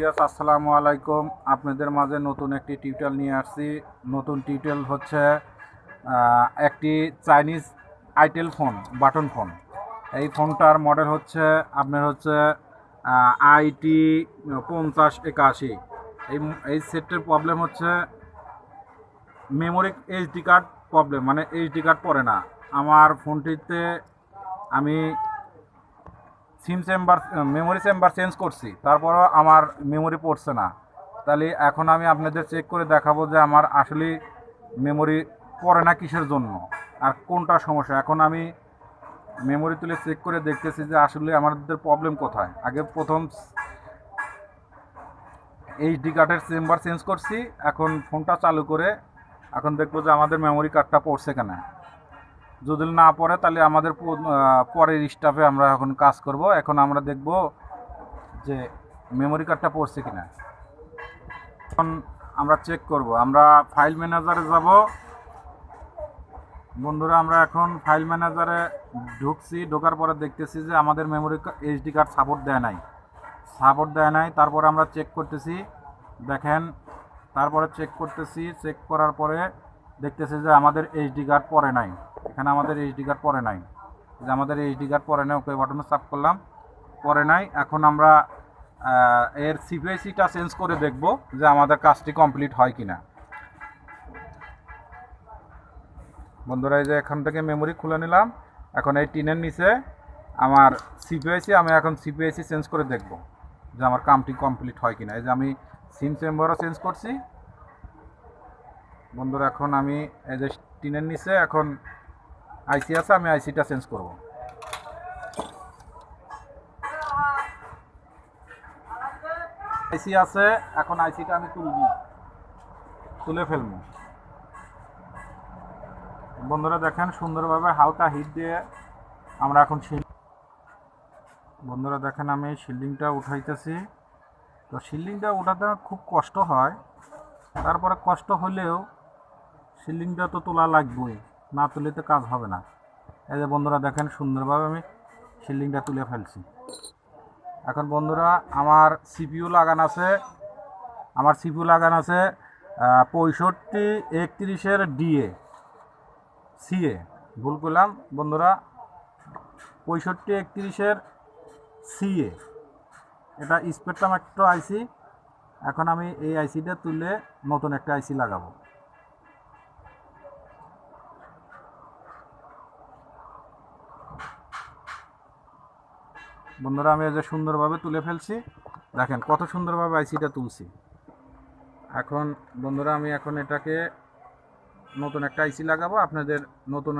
আসসালামু আলাইকুম। আপনাদের মাঝে নতুন একটি টিউটোরিয়াল নিয়ে আসছি। নতুন টিউটোরিয়াল হচ্ছে একটি Chinese itel phone, button phone. এই ফোনটার মডেল হচ্ছে আপনার হচ্ছে আইটি 5081। এই সেটের প্রবলেম হচ্ছে মেমোরি এইচডি কার্ড প্রবলেম, মানে এইচডি কার্ড পড়ে না আমার ফোনটিতে। আমি মেমোরি চেম্বার চেঞ্জ করছি, তারপরও আমার মেমোরি পড়ছে না। তাহলে এখন আমি আপনাদের চেক করে দেখাবো যে আমার আসলে মেমোরি পড়ে না কিসের জন্য আর কোনটা সমস্যা। এখন আমি মেমোরি তুলে চেক করে দেখতেছি যে আসলে আমাদের প্রবলেম কোথায়। আগে প্রথম এইচডি কার্ডের চেম্বার চেঞ্জ করছি, এখন ফোনটা চালু করে এখন দেখবো যে আমাদের মেমোরি কার্ডটা পড়ছে কেনা। যদি না পড়ে তাহলে আমাদের পরের স্টাফে আমরা এখন কাজ করব। এখন আমরা দেখব যে মেমোরি কার্ডটা পড়ছে কিনা। এখন আমরা চেক করব। আমরা ফাইল ম্যানেজারে যাব। বন্ধুরা, আমরা এখন ফাইল ম্যানেজারে ঢুকছি। ঢোকার পরে দেখতেছি যে আমাদের মেমোরি এইচডি কার্ড সাপোর্ট দেয় নাই। তারপরে আমরা চেক করতেছি, দেখেন। তারপরে চেক করতেছি, চেক করার পরে দেখতেছি যে আমাদের এইচডি কার্ড পড়ে নাই। এখানে আমাদের এইচডি কার্ড পড়ে নাই, যে আমাদের এইচডি কার্ড পড়ে নাই। ওকে বাটনে চাপ করলাম, পড়ে নাই। এখন আমরা এর সিপিআইসিটা চেঞ্জ করে দেখব যে আমাদের কাজটি কমপ্লিট হয় কিনা। বন্ধুরা, এই যে এখান থেকে মেমোরি খুলে নিলাম। এখন এই টিনের নিচে আমার সিপিআইসি, আমি এখন সিপিআইসি চেঞ্জ করে দেখব যে আমার কামটি কমপ্লিট হয় কিনা। এই যে আমি সিম চেম্বারও চেঞ্জ করছি। বন্ধুরা, এখন আমি এই যে টিনের নিচে এখন আইসি আছে, আমি আইসিটা চেঞ্জ করব। আইসি আছে, এখন আইসিটা আমি তুলে ফেলব। বন্ধুরা দেখেন, সুন্দরভাবে হালকা হিট দিয়ে আমরা এখন বন্ধুরা দেখেন, আমি শিল্ডিংটা উঠাইতেছি। তো শিল্ডিংটা উঠাতে খুব কষ্ট হয়, তারপরে কষ্ট হলেও শিল্ডিংটা তো তোলা লাগবেই, না তুলে তো কাজ হবে না। এই যে বন্ধুরা দেখেন, সুন্দরভাবে আমি শিল্ডিংটা তুলে ফেলছি। এখন বন্ধুরা, আমার সিপিইউ লাগানো আছে 6531 ডিএ সিএ। ভুল করলাম বন্ধুরা, 6531 সিএ। এটা স্পেকট্রাম একটা আইসি। এখন আমি এই আইসিটা তুলে নতুন একটা আইসি লাগাবো। বন্ধুরা, আমি এই যে সুন্দরভাবে তুলে ফেলছি। দেখেন কত সুন্দরভাবে আইসিটা তুলছি। এখন বন্ধুরা, আমি এখন এটাকে নতুন একটা আইসি লাগাবো। আপনাদের নতুন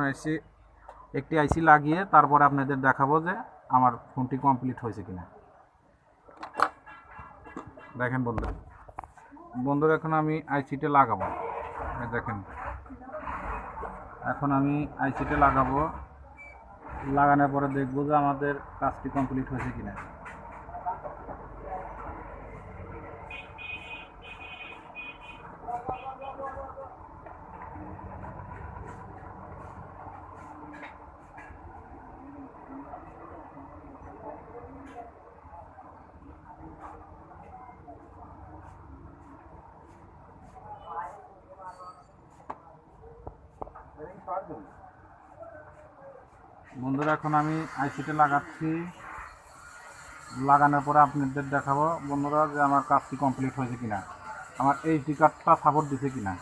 একটি আইসি লাগিয়ে তারপরে আপনাদের দেখাবো যে আমার ফোনটি কমপ্লিট হয়েছে কিনা। দেখেন বন্ধুরা, এখন আমি আইসিটা লাগাবো। দেখেন, এখন আমি আইসিটা লাগানোর পরে দেখবো যে আমাদের কাজটি কমপ্লিট হয়েছে কিনা। বন্ধুরা, এখন আমি আইসিটা লাগাচ্ছি। লাগানোর পরে আপনাদের দেখাবো বন্ধুরা যে আমার কাজটি কমপ্লিট হয়েছে কিনা, আমার এইচডি কার্ডটা সাপোর্ট দিছে কিনা।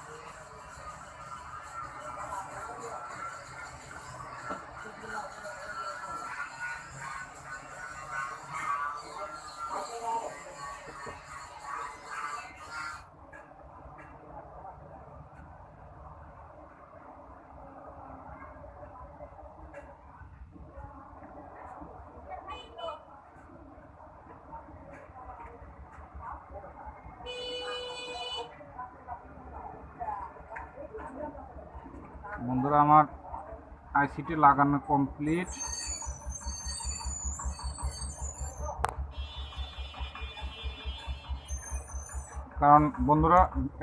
বন্ধুরা, আমার আইসিটি লাগানো কমপ্লিট। কারণ বন্ধুরা,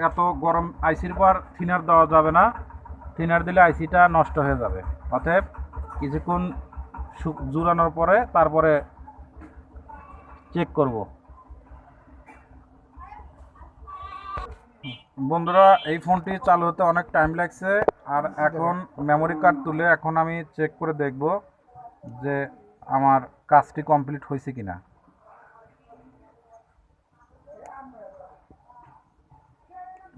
এত গরম আইসির পর থিনার দেওয়া যাবে না। থিনার দিলে আইসিটা নষ্ট হয়ে যাবে। অতএব কিছুক্ষণ জুড়ানোর পরে তারপরে চেক করব। বন্ধুরা এই ফোনটি চালু হতে অনেক টাইম লাগছে, আর এখন মেমোরি কার্ড তুলে এখন আমি চেক করে দেখব যে আমার কাজটি কমপ্লিট হয়েছে কিনা।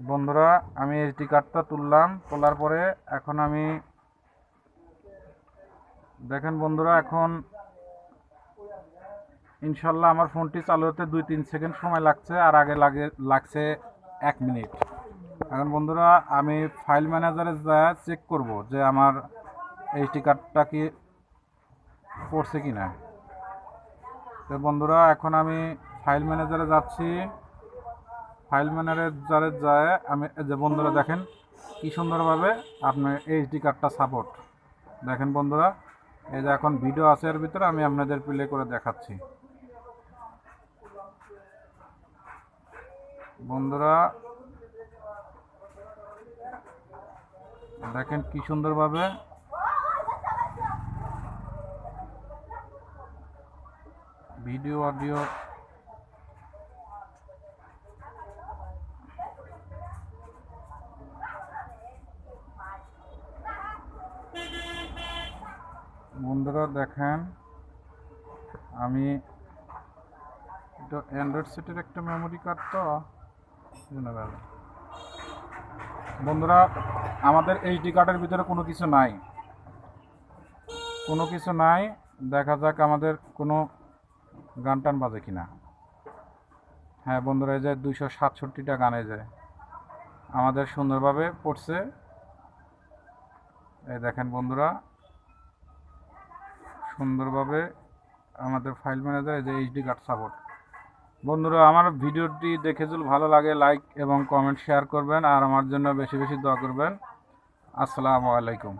বন্ধুরা আমি এইচডি কার্ডটা তুললাম, তোলার পরে এখন আমি দেখেন বন্ধুরা, এখন ইনশাল্লাহ আমার ফোনটি চালু হতে 2-3 সেকেন্ড সময় লাগছে, আর আগে লাগছে 1 মিনিট। এখন বন্ধুরা আমি ফাইল ম্যানেজারে যা চেক করব যে আমার এইচডি কার্ডটা কি পড়ছে কি না। তো বন্ধুরা এখন আমি ফাইল ম্যানেজারে যাচ্ছি। ফাইল ম্যানেজারে যায় আমি যে বন্ধুরা দেখেন কি সুন্দরভাবে আপনার এইচডি কার্ডটা সাপোর্ট। দেখেন বন্ধুরা, এই যে এখন ভিডিও আছে এর ভিতরে, আমি আপনাদের প্লে করে দেখাচ্ছি। বন্ধুরা দেখেন কি সুন্দরভাবে ভিডিও অডিও বন্ধুরা দেখেন আমি এটা অ্যান্ড্রয়েড সেটের একটা মেমোরি কার্ড, তো বন্ধুরা আমাদের এইচডি কার্ডের ভিতরে কোনো কিছু নাই, দেখা যাক আমাদের কোনো গান টান বাজে কিনা। হ্যাঁ বন্ধুরা, এই যে 267টা গানে যায় আমাদের সুন্দরভাবে পড়ছে। এই দেখেন বন্ধুরা সুন্দরভাবে আমাদের ফাইল ম্যানেজার, এই যে এইচডি কার্ড সাপোর্ট। বন্ধুরা আমার ভিডিওটি দেখে যদি ভালো লাগে লাইক এবং কমেন্ট শেয়ার করবেন, আর আমার জন্য বেশি বেশি দোয়া করবেন। আসসালামু আলাইকুম।